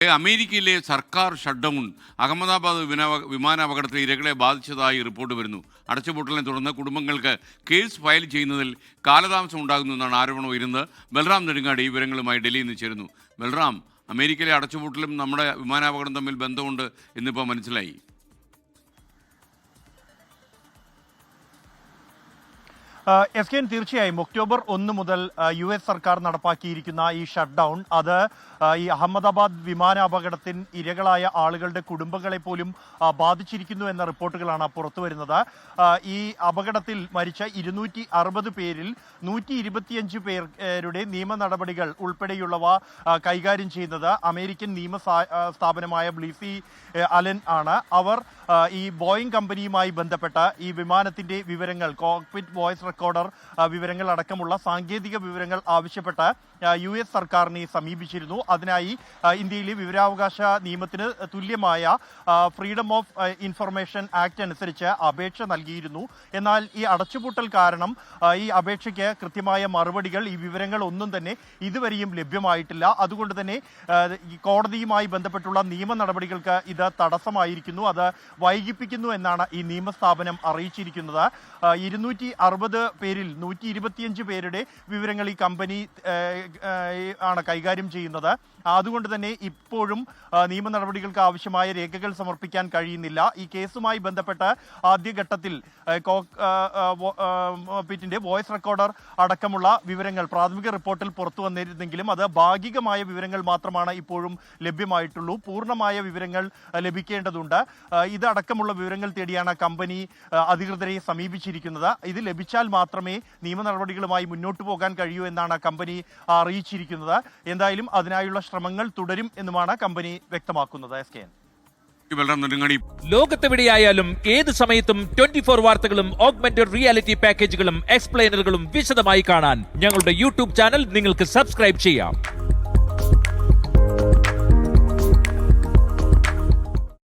അമേരിക്കയിലെ സർക്കാർ ഷട്ട്ഡൗൺ അഹമ്മദാബാദ് വിമാനാപകടത്തിൽ ഇരകളെ ബാധിച്ചതായി റിപ്പോർട്ട് വരുന്നു. അടച്ചുപൂട്ടലിനെ തുടർന്ന് കുടുംബങ്ങൾക്ക് കേസ് ഫയൽ ചെയ്യുന്നതിൽ കാലതാമസം ഉണ്ടാകുന്നു എന്നാണ് ആരോപണം ഉയരുന്നത്. ബൽറാം നെടുങ്ങാടി ഈ വിവരങ്ങളുമായി ഡൽഹിയിൽ നിന്ന് ചേരുന്നു. ബൽറാം, അമേരിക്കയിലെ അടച്ചുപൂട്ടലും നമ്മുടെ വിമാനാപകടം തമ്മിൽ ബന്ധമുണ്ട് എന്നിപ്പോൾ മനസ്സിലായി. എസ് കെ തീർച്ചയായും ഒക്ടോബർ 1 മുതൽ US സർക്കാർ നടപ്പാക്കിയിരിക്കുന്ന ഈ ഷട്ട് ഡൗൺ അത് ഈ അഹമ്മദാബാദ് വിമാനാപകടത്തിൽ ഇരകളായ ആളുകളുടെ കുടുംബങ്ങളെ പോലും ബാധിച്ചിരിക്കുന്നു എന്ന റിപ്പോർട്ടുകളാണ് പുറത്തു വരുന്നത്. ഈ അപകടത്തിൽ മരിച്ച 260 പേരിൽ 125 പേരുടെ നിയമ നടപടികൾ ഉൾപ്പെടെയുള്ളവ കൈകാര്യം ചെയ്യുന്നത് അമേരിക്കൻ നിയമ സ്ഥാപനമായ ബ്ലീസി അലൻ ആണ്. അവർ ഈ ബോയിങ് കമ്പനിയുമായി ബന്ധപ്പെട്ട ഈ വിമാനത്തിന്റെ വിവരങ്ങൾ, കോക്പിറ്റ് വോയിസ് റെക്കോർഡർ വിവരങ്ങൾ അടക്കമുള്ള സാങ്കേതിക വിവരങ്ങൾ ആവശ്യപ്പെട്ട് US സർക്കാരിനെ സമീപിച്ചിരുന്നു. അതിനായി ഇന്ത്യയിലെ വിവരാവകാശ നിയമത്തിന് തുല്യമായ ഫ്രീഡം ഓഫ് ഇൻഫർമേഷൻ ആക്ട് അനുസരിച്ച് അപേക്ഷ നൽകിയിരുന്നു. എന്നാൽ ഈ അടച്ചുപൂട്ടൽ കാരണം ഈ അപേക്ഷയ്ക്ക് കൃത്യമായ മറുപടികൾ, ഈ വിവരങ്ങൾ ഒന്നും തന്നെ ഇതുവരെയും ലഭ്യമായിട്ടില്ല. അതുകൊണ്ട് തന്നെ കോടതിയുമായി ബന്ധപ്പെട്ടുള്ള നിയമ നടപടികൾക്ക് ഇത് തടസ്സമായിരിക്കുന്നു, അത് വൈകിപ്പിക്കുന്നു എന്നാണ് ഈ നിയമസ്ഥാപനം അറിയിച്ചിരിക്കുന്നത്. 260 പേരിൽ 125 പേരുടെ വിവരങ്ങൾ ഈ കമ്പനി ആണ് കൈകാര്യം ചെയ്യുന്നത്. അതുകൊണ്ട് തന്നെ ഇപ്പോഴും നിയമ നടപടികൾക്ക് ആവശ്യമായ രേഖകൾ സമർപ്പിക്കാൻ കഴിയുന്നില്ല. ഈ കേസുമായി ബന്ധപ്പെട്ട് ആദ്യഘട്ടത്തിൽ കോക്പിറ്റിന്റെ വോയിസ് റെക്കോർഡർ അടക്കമുള്ള വിവരങ്ങൾ പ്രാഥമിക റിപ്പോർട്ടിൽ പുറത്തു വന്നിരുന്നെങ്കിലും അത് ഭാഗികമായ വിവരങ്ങൾ മാത്രമാണ് ഇപ്പോഴും ലഭ്യമായിട്ടുള്ളൂ. പൂർണ്ണമായ വിവരങ്ങൾ ലഭിക്കേണ്ടതുണ്ട്. ഇതടക്കമുള്ള വിവരങ്ങൾ തേടിയാണ് കമ്പനി അധികൃതരെ സമീപിച്ചിരിക്കുന്നത്. ഇത് ലഭിച്ചാൽ മാത്രമേ നിയമ നടപടികളുമായി മുന്നോട്ട് പോകാൻ കഴിയൂ എന്നാണ് കമ്പനി അറിയിച്ചിരിക്കുന്നത്. എന്തായാലും അതിനായുള്ള ശ്രമങ്ങൾ തുടരും എന്നുമാണ് കമ്പനി വ്യക്തമാക്കുന്നത്. ലോകത്തെവിടെയായാലും ഏത് സമയത്തും 24 വാർത്തകളും ഓഗ്മെന്റഡ് റിയാലിറ്റി പാക്കേജുകളും എക്സ്പ്ലെയിനറുകളും വിശദമായി കാണാൻ ഞങ്ങളുടെ YouTube ചാനൽ നിങ്ങൾക്ക് സബ്സ്ക്രൈബ് ചെയ്യാം.